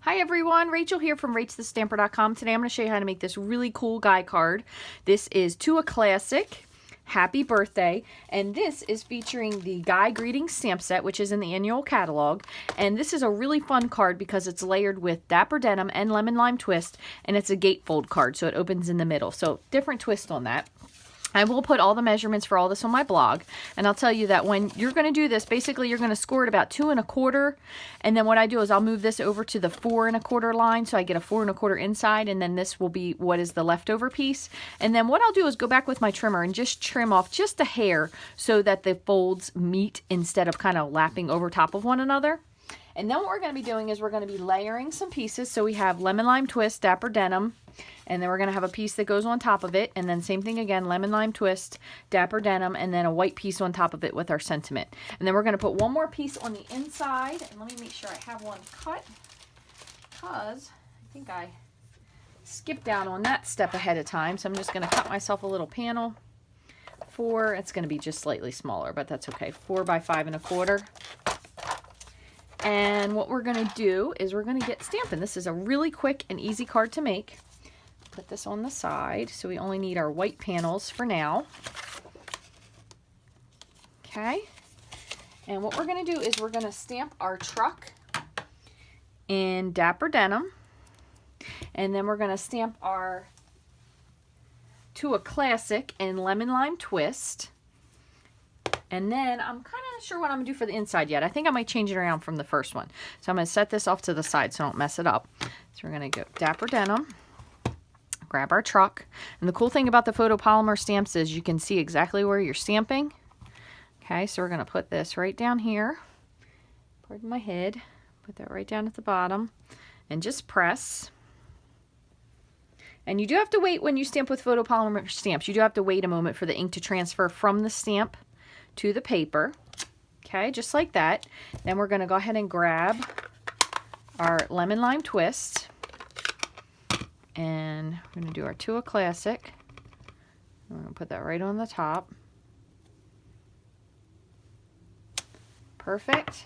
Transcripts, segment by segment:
Hi everyone, Rachel here from Rachthestamper.com. Today I'm going to show you how to make this really cool guy card. This is to a classic, happy birthday, and this is featuring the Guy Greetings stamp set, which is in the annual catalog. And this is a really fun card because it's layered with Dapper Denim and Lemon Lime Twist, and it's a gatefold card, so it opens in the middle. So different twist on that. I will put all the measurements for all this on my blog, and I'll tell you that when you're going to do this, basically you're going to score it about 2 1/4, and then what I do is I'll move this over to the 4 1/4 line, so I get a 4 1/4 inside, and then this will be what is the leftover piece. And then what I'll do is go back with my trimmer and just trim off just a hair so that the folds meet instead of kind of lapping over top of one another. And then what we're going to be doing is we're going to be layering some pieces. So we have Lemon Lime Twist, Dapper Denim, and then we're going to have a piece that goes on top of it. And then same thing again, Lemon Lime Twist, Dapper Denim, and then a white piece on top of it with our sentiment. And then we're going to put one more piece on the inside. And let me make sure I have one cut, because I think I skipped down on that step ahead of time. So I'm just going to cut myself a little panel for, it's going to be just slightly smaller, but that's okay, 4 by 5 1/4. And what we're going to do is we're going to get Stampin'. This is a really quick and easy card to make. Put this on the side, so we only need our white panels for now. Okay. And what we're going to do is we're going to stamp our truck in Dapper Denim. And then we're going to stamp our To a Classic in Lemon Lime Twist. And then I'm kind of not sure what I'm going to do for the inside yet. I think I might change it around from the first one. So I'm going to set this off to the side so I don't mess it up. So we're going to go Dapper Denim, grab our truck. And the cool thing about the photopolymer stamps is you can see exactly where you're stamping. Okay, so we're going to put this right down here. Pardon my head. Put that right down at the bottom. And just press. And you do have to wait when you stamp with photopolymer stamps. You do have to wait a moment for the ink to transfer from the stamp to the paper. Okay, just like that. Then we're going to go ahead and grab our Lemon Lime Twist, and we're going to do our To a Classic. We're going to put that right on the top. Perfect.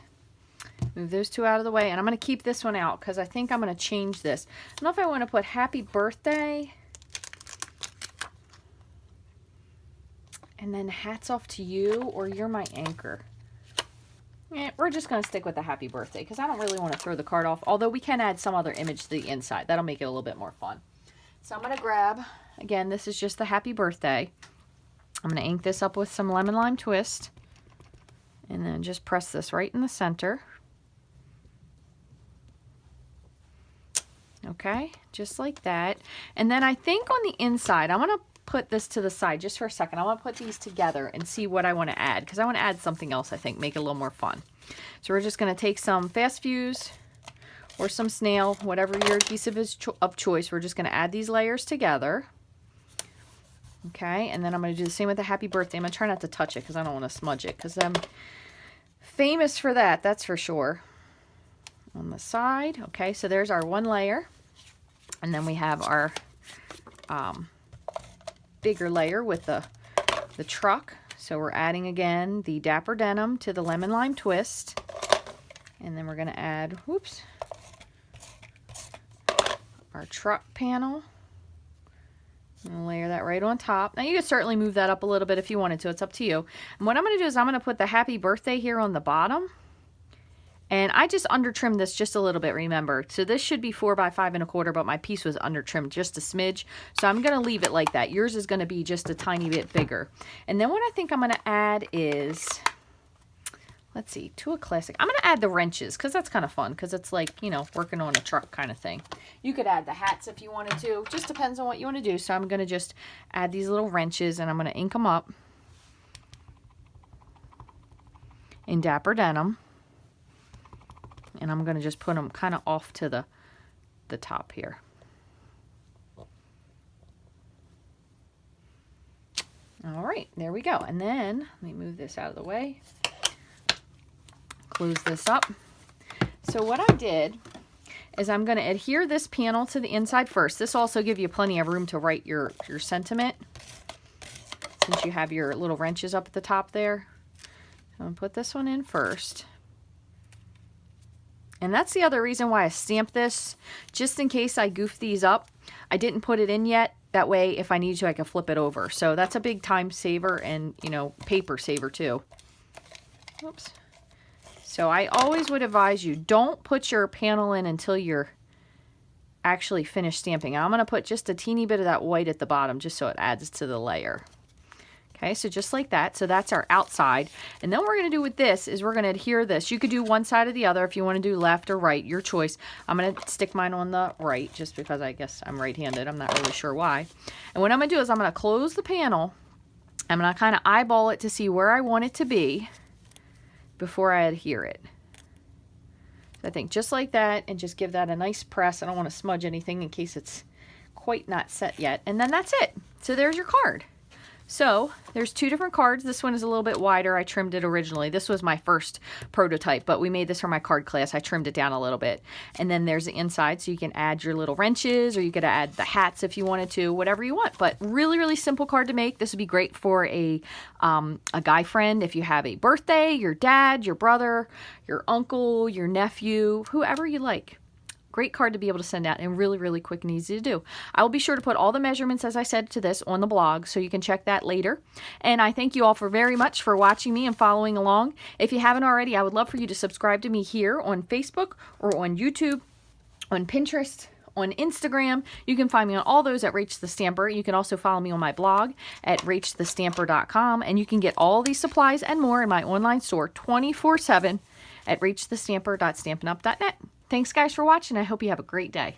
Move those two out of the way, and I'm going to keep this one out because I think I'm going to change this. I don't know if I want to put Happy Birthday and then hats off to you, or you're my anchor. We're just going to stick with the happy birthday because I don't really want to throw the card off, although we can add some other image to the inside. That'll make it a little bit more fun. So I'm going to grab, again, this is just the happy birthday. I'm going to ink this up with some Lemon Lime Twist, and then just press this right in the center. Okay, just like that. And then I think on the inside, I'm going to put this to the side just for a second. I want to put these together and see what I want to add, because I want to add something else, I think, make it a little more fun. So we're just going to take some Fast Fuse or some snail, whatever your adhesive is of choice. We're just going to add these layers together. Okay, and then I'm going to do the same with the happy birthday. I'm going to try not to touch it because I don't want to smudge it, because I'm famous for that, that's for sure. On the side. Okay, so there's our one layer. And then we have our bigger layer with the truck. So we're adding again the Dapper Denim to the Lemon Lime Twist. And then we're going to add, whoops, our truck panel. I'm going to layer that right on top. Now you could certainly move that up a little bit if you wanted to. It's up to you. And what I'm going to do is I'm going to put the happy birthday here on the bottom. And I just under trimmed this just a little bit, remember. So this should be 4 by 5 1/4, but my piece was under trimmed just a smidge. So I'm going to leave it like that. Yours is going to be just a tiny bit bigger. And then what I think I'm going to add is, let's see, To a Classic. I'm going to add the wrenches because that's kind of fun, because it's like, you know, working on a truck kind of thing. You could add the hats if you wanted to. Just depends on what you want to do. So I'm going to just add these little wrenches, and I'm going to ink them up in Dapper Denim. And I'm going to just put them kind of off to the top here. All right, there we go. And then, let me move this out of the way. Close this up. So what I did is I'm going to adhere this panel to the inside first. This also gives you plenty of room to write your sentiment, since you have your little wrenches up at the top there. So I'm going to put this one in first. And that's the other reason why I stamped this, just in case I goof these up. I didn't put it in yet. That way, if I need to, I can flip it over. So that's a big time saver and, you know, paper saver too. Oops. So I always would advise you, don't put your panel in until you're actually finished stamping. I'm going to put just a teeny bit of that white at the bottom just so it adds to the layer. Okay, so just like that. So that's our outside. And then what we're going to do with this is we're going to adhere this. You could do one side or the other if you want to do left or right, your choice. I'm going to stick mine on the right just because I guess I'm right-handed. I'm not really sure why. And what I'm going to do is I'm going to close the panel. I'm going to kind of eyeball it to see where I want it to be before I adhere it. So I think just like that, and just give that a nice press. I don't want to smudge anything in case it's quite not set yet. And then that's it. So there's your card. So there's two different cards. This one is a little bit wider. I trimmed it originally. This was my first prototype, but we made this for my card class. I trimmed it down a little bit. And then there's the inside, so you can add your little wrenches, or you could add the hats if you wanted to, whatever you want. But really, really simple card to make. This would be great for a guy friend if you have a birthday, your dad, your brother, your uncle, your nephew, whoever you like. Great card to be able to send out, and really, really quick and easy to do. I will be sure to put all the measurements, as I said, to this on the blog, so you can check that later. And I thank you all very much for watching me and following along. If you haven't already, I would love for you to subscribe to me here on Facebook or on YouTube, on Pinterest, on Instagram. You can find me on all those at Rachthestamper. You can also follow me on my blog at Rachthestamper.com, and you can get all these supplies and more in my online store 24/7 at Rachthestamper.stampinup.net. Thanks, guys, for watching. I hope you have a great day.